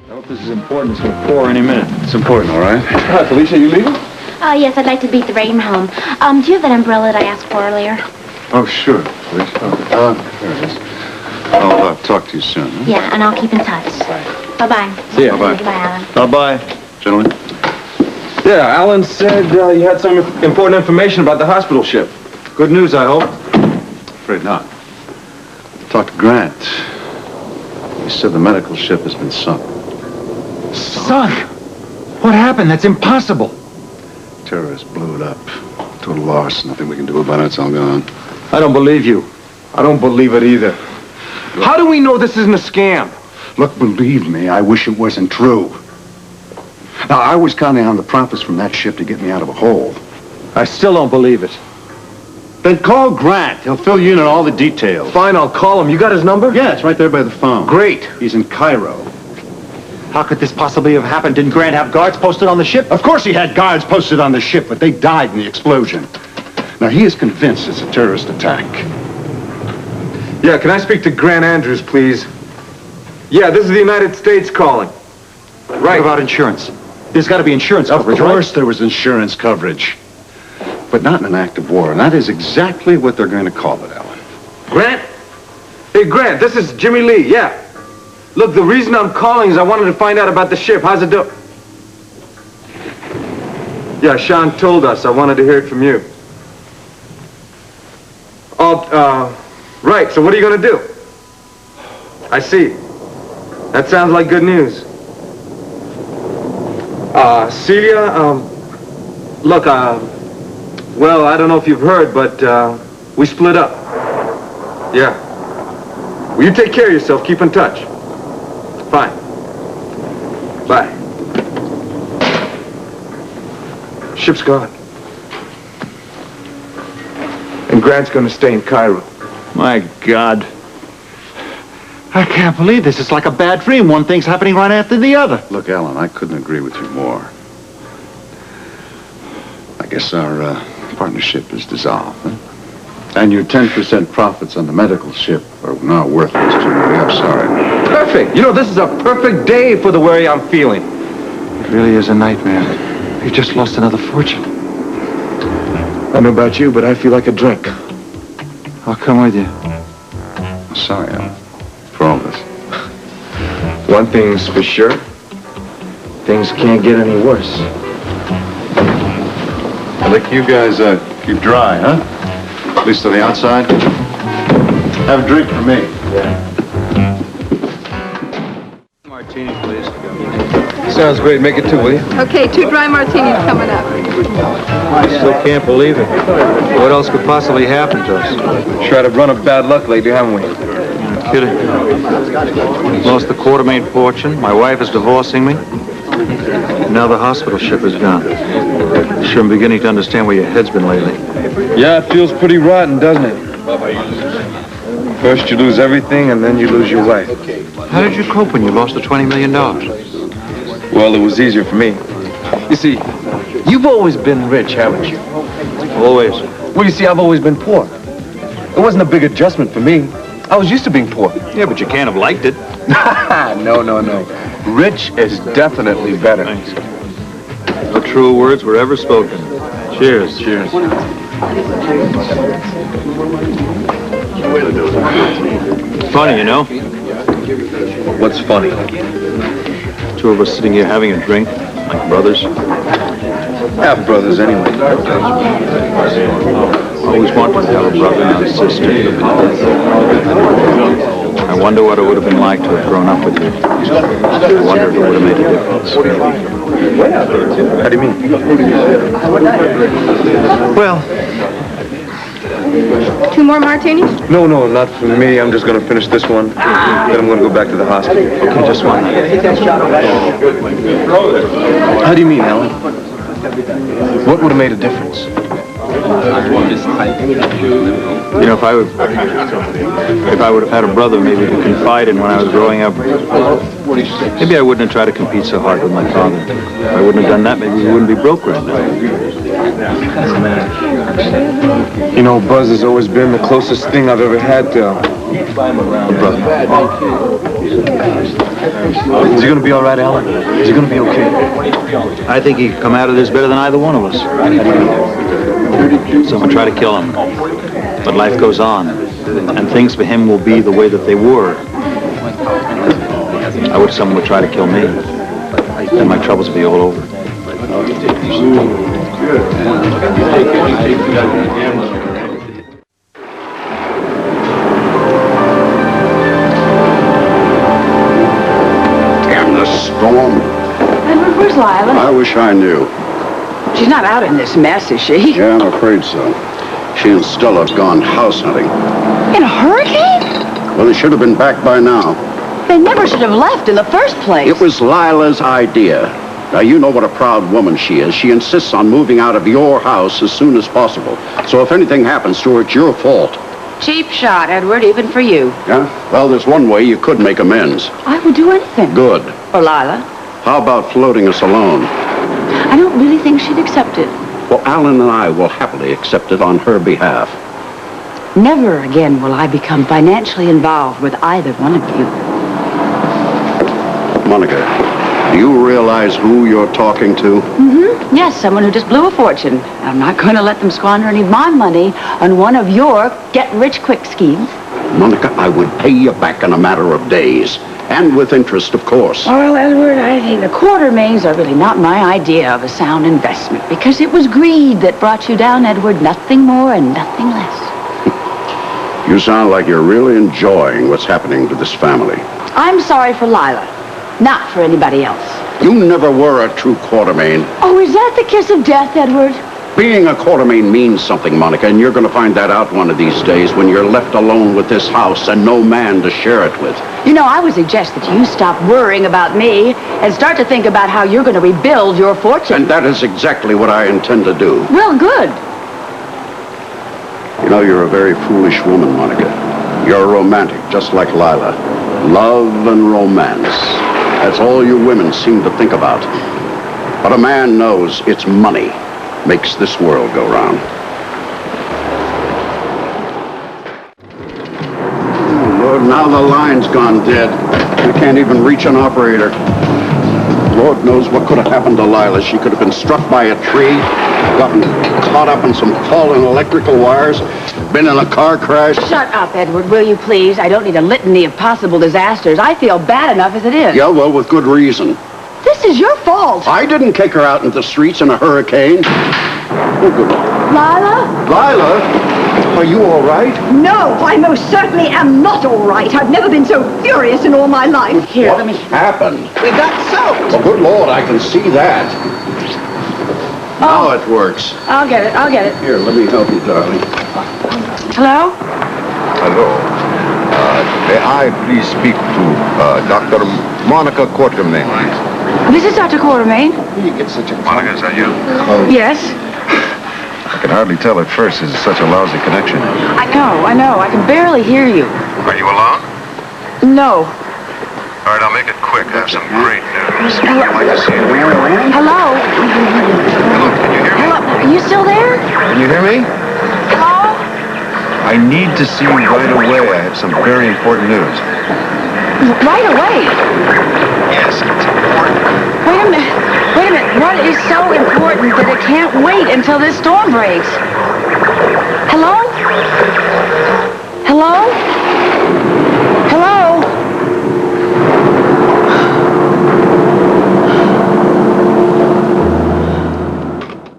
I hope this is important. It's going to pour any minute. It's important, all right. Hi, Felicia, you leaving? Yes, I'd like to beat the rain home. Do you have that umbrella that I asked for earlier? Oh, sure, Felicia. There it is. I'll talk to you soon. Huh? Yeah, and I'll keep in touch. Bye-bye. See ya. Bye-bye. Bye, Alan. Bye-bye. Gentlemen. Yeah, Alan said you had some important information about the hospital ship. Good news, I hope. Afraid not. Talked to Grant. He said the medical ship has been sunk. Son! What happened? That's impossible. Terrorists blew it up. Total loss. Nothing we can do about it. It's all gone. I don't believe you. I don't believe it either. How do we know this isn't a scam? Look, believe me, I wish it wasn't true. Now, I was counting on the profits from that ship to get me out of a hole. I still don't believe it. Then call Grant. He'll fill you in on all the details. Fine, I'll call him. You got his number? Yeah, it's right there by the phone. Great. He's in Cairo. How could this possibly have happened? Didn't Grant have guards posted on the ship? Of course he had guards posted on the ship, but they died in the explosion. Now, he is convinced it's a terrorist attack. Yeah, can I speak to Grant Andrews, please? Yeah, this is the United States calling. Right. Right. What about insurance? There's got to be insurance coverage, Of course there was insurance coverage. But not in an act of war, and that is exactly what they're going to call it, Alan. Grant? Hey, Grant, this is Jimmy Lee, yeah. Look, the reason I'm calling is I wanted to find out about the ship. How's it doing? Yeah, Sean told us. I wanted to hear it from you. Oh, right. So what are you going to do? I see. That sounds like good news. Celia, look, well, I don't know if you've heard, but, we split up. Yeah. Well, you take care of yourself. Keep in touch. Fine. Bye. Ship's gone. And Grant's gonna stay in Cairo. My God. I can't believe this. It's like a bad dream. One thing's happening right after the other. Look, Alan, I couldn't agree with you more. I guess our partnership is dissolved, huh? And your 10% profits on the medical ship are now worthless, Jimmy. I'm sorry. Perfect. You know, this is a perfect day for the way I'm feeling. It really is a nightmare. You just lost another fortune. I don't know about you, but I feel like a drink. I'll come with you. I'm sorry, Alan, for all this. One thing's for sure. Things can't get any worse. I think you guys keep dry, huh? At least on the outside. Have a drink for me. Martini, please. Sounds great. Make it two, will you? Okay, 2 dry martinis coming up. I still can't believe it. What else could possibly happen to us? Tried to run of bad luck lately, haven't we? You're kidding. Lost the Quartermaine fortune. My wife is divorcing me. Now the hospital ship is gone. Sure, I'm beginning to understand where your head's been lately. Yeah, it feels pretty rotten, doesn't it? First you lose everything, and then you lose your wife. How did you cope when you lost the $20 million? Well, it was easier for me. You see, you've always been rich, haven't you? Always. Well, you see, I've always been poor. It wasn't a big adjustment for me. I was used to being poor. Yeah, but you can't have liked it. No. Rich is definitely better. Thanks. No truer words were ever spoken. Cheers. Cheers. Funny, you know? What's funny? Two of us sitting here having a drink, like brothers. Half brothers, anyway. Always wanted to have a brother and a sister. I wonder what it would have been like to have grown up with you. I wonder if it would have made a difference. How do you mean? Well, 2 more martinis? No, not for me. I'm just going to finish this one. Then I'm going to go back to the hospital. okay, just one. How do you mean, Alan? What would have made a difference? You know, if I would have had a brother maybe to confide in when I was growing up, maybe I wouldn't have tried to compete so hard with my father. If I wouldn't have done that, maybe we wouldn't be broke right now. You know, Buzz has always been the closest thing I've ever had to a brother. Is he gonna be all right, Alan? Is he gonna be okay? I think he could come out of this better than either one of us. Someone tried to kill him, but life goes on, and things for him will be the way that they were. I wish someone would try to kill me, then my troubles would be all over. Damn the storm. Edward, where's Lila? I wish I knew. She's not out in this mess, is she? Yeah, I'm afraid so. She and Stella have gone house hunting. In a hurricane? Well, they should have been back by now. They never should have left in the first place. It was Lila's idea. Now, you know what a proud woman she is. She insists on moving out of your house as soon as possible. So if anything happens to her, it's your fault. Cheap shot, Edward, even for you. Yeah? Well, there's one way you could make amends. I would do anything. Good. For Lila. How about floating us alone? I don't really think she'd accept it. Well, Alan and I will happily accept it on her behalf. Never again will I become financially involved with either one of you. Monica, do you realize who you're talking to? Mm-hmm. Yes, someone who just blew a fortune. I'm not going to let them squander any of my money on one of your get-rich-quick schemes. Monica, I would pay you back in a matter of days. And with interest, of course. Well, Edward, I think the Quartermaines are really not my idea of a sound investment, because it was greed that brought you down, Edward. Nothing more and nothing less. You sound like you're really enjoying what's happening to this family. I'm sorry for Lila, not for anybody else. You never were a true Quartermaine. Oh, is that the kiss of death, Edward? Being a Quartermaine means something, Monica, and you're going to find that out one of these days when you're left alone with this house and no man to share it with. You know, I would suggest that you stop worrying about me and start to think about how you're going to rebuild your fortune. And that is exactly what I intend to do. Well, good. You know, you're a very foolish woman, Monica. You're a romantic, just like Lila. Love and romance. That's all you women seem to think about. But a man knows it's money makes this world go round. Oh, Lord, now the line's gone dead. I can't even reach an operator. Lord knows what could have happened to Lila. She could have been struck by a tree, gotten caught up in some fallen electrical wires, been in a car crash. Shut up, Edward, will you please? I don't need a litany of possible disasters. I feel bad enough as it is. Yeah, well, with good reason. This is your fault. I didn't kick her out into the streets in a hurricane. Oh, good. Lila? Lila, are you all right? No, I most certainly am not all right. I've never been so furious in all my life. Here, What let me... happened? We got soaked. Well, good Lord, I can see that. Now it works. I'll get it. Here, let me help you, darling. Hello? Hello. May I please speak to Dr. Monica Quartermaine? This is Dr. Quartermaine. Monica, is that you? Yes. I can hardly tell at first. This is such a lousy connection. I know. I can barely hear you. Are you alone? No. All right, I'll make it quick. I have some great news. Would you like to see it? Hello? Hello, can you hear me? Hello? Are you still there? Can you hear me? Hello? I need to see you right away. I have some very important news. Right away. Yes, it's important. Wait a minute. What is so important that it can't wait until this storm breaks? Hello? Hello?